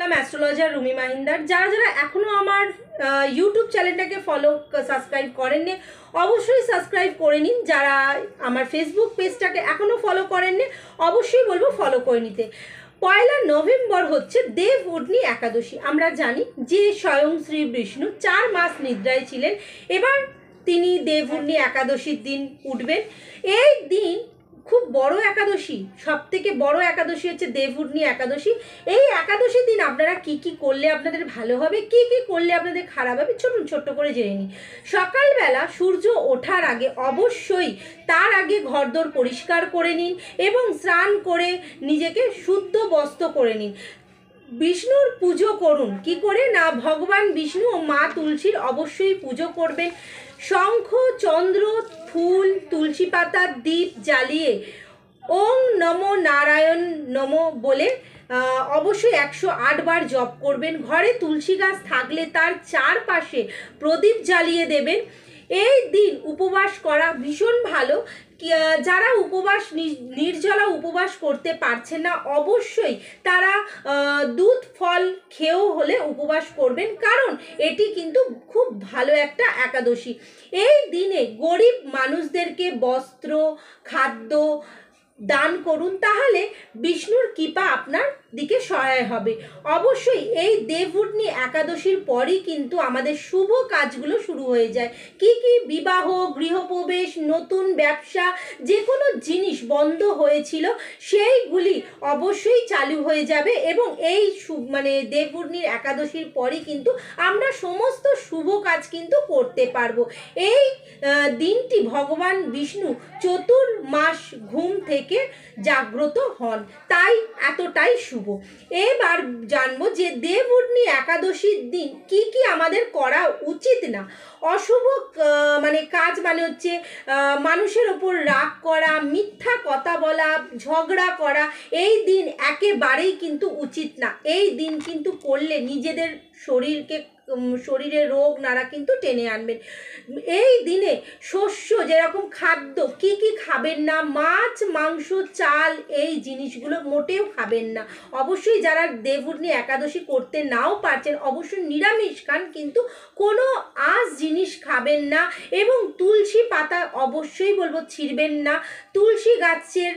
Astrologer Rumi মাহিন্দার। যারা যারা এখনও আমার ইউটিউব চ্যানেলটাকে সাবস্ক্রাইব করেননি অবশ্যই সাবস্ক্রাইব করে নিন। যারা আমার ফেসবুক পেজটাকে এখনও ফলো করেননি অবশ্যই বলবো ফলো করে নিতে। 1 নভেম্বর হচ্ছে দেব উঠনি একাদশী। আমরা জানি যে স্বয়ং শ্রী বিষ্ণু 4 মাস নিদ্রায় ছিলেন, এবার তিনি দেব উঠনি একাদশীর দিন উঠবেন। এই দিন খুব বড় একাদশী, সব থেকে বড় একাদশী হচ্ছে দেবউঠনি একাদশী। এই একাদশীর দিন আপনারা কি কি করলে আপনাদের ভালো হবে, কি কি করলে আপনাদের খারাপ হবে, ছোট্ট করে জেনে নিন। সকালবেলা সূর্য ওঠার আগে অবশ্যই তার আগে ঘরদোর পরিষ্কার করে নিন এবং স্নান করে নিজেকে শুদ্ধ বস্ত্র করে নিন। বিষ্ণুর পুজো করুন। কি করে না, ভগবান বিষ্ণু ও মা তুলসীর অবশ্যই পুজো করবেন। শঙ্খ, চন্দ্র, ফুল, তুলসী পাতা, দীপ জ্বালিয়ে ওং নমো নারায়ণ নমো বলে অবশ্যই 108 বার জপ করবেন। ঘরে তুলসী গাছ থাকলে তার চারপাশে প্রদীপ জ্বালিয়ে দেবেন। এই দিন উপবাস করা ভীষণ ভালো। যারা নির্জলা উপবাস করতে পারছেন না অবশ্যই তারা দুধ ফল খেয়েও হলে উপবাস করবেন, কারণ এটি কিন্তু খুব ভালো একটা একাদশী। এই দিনে গরিব মানুষদেরকে বস্ত্র, খাদ্য দান করুন, তাহলে বিষ্ণুর কৃপা আপনার দিকে সহায় হবে। অবশ্যই এই দেবউঠনি একাদশীর পরই কিন্তু আমাদের শুভ কাজগুলো শুরু হয়ে যায়। কি কি বিবাহ, গৃহপ্রবেশ, নতুন ব্যবসা, যে কোনো জিনিস বন্ধ হয়েছিল সেইগুলি অবশ্যই চালু হয়ে যাবে এবং এই দেবউঠনির একাদশীর পরই কিন্তু আমরা সমস্ত শুভ কাজ কিন্তু করতে পারবো। এই দিনটি ভগবান বিষ্ণু চতুর্মাস ঘুম থেকে জাগ্রত হন, তাই এতটাই শুভ। এবার জানবো যে দেবউঠনি একাদশীর দিন কি কি আমাদের করা উচিত না। অশুভ কাজ হচ্ছে মানুষের ওপর রাগ করা, মিথ্যা কথা বলা, ঝগড়া করা, এই দিন একেবারেই কিন্তু উচিত না। এই দিন কিন্তু করলে নিজেদের শরীরে রোগ নাড়া কিন্তু টেনে আনবেন। এই দিনে শস্য যেরকম খাদ্য কি কি খাবেন না, মাছ, মাংস, চাল এই জিনিসগুলো মোটেও খাবেন না। অবশ্যই যারা দেবউঠনি একাদশী করতে নাও পারছেন অবশ্যই নিরামিষ খান, কিন্তু কোনো আঁশ জিনিস খাবেন না এবং তুলসী পাতা অবশ্যই বলবো ছিঁড়বেন না। তুলসী গাছের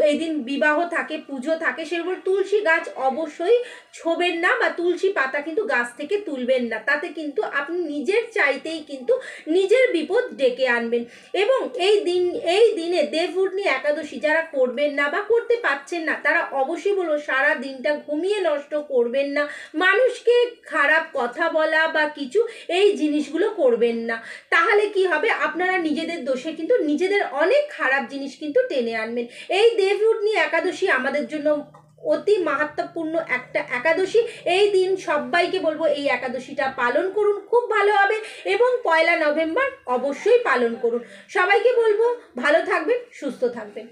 এই দিন বিবাহ থাকে, পুজো থাকে, সেগুলো তুলসী গাছ অবশ্যই ছোবেন না বা তুলসী পাতা কিন্তু গাছ থেকে তুলবেন না, তাতে কিন্তু আপনি নিজের চাইতেই কিন্তু নিজের বিপদ ডেকে আনবেন। এবং এই দিনে দেবউঠনি একাদশী যারা করবেন না বা করতে পারছেন না তারা অবশ্যই বলবো সারা দিনটা ঘুমিয়ে নষ্ট করবেন না, মানুষকে খারাপ কথা বলা বা কিছু এই জিনিসগুলো করবেন না। তাহলে কি হবে, আপনারা নিজেদের দোষে কিন্তু নিজেদের অনেক খারাপ জিনিস কিন্তু টেনে আনবেন। এই দেবউঠনি একাদশী আমাদের জন্য অতি মাহাত্ম্যপূর্ণ একটা একাদশী। এই দিন সবাইকে বলবো এই একাদশীটা পালন করুন, খুব ভালো হবে এবং 1 নভেম্বর অবশ্যই পালন করুন। সবাইকে বলবো ভালো থাকবেন, সুস্থ থাকবেন।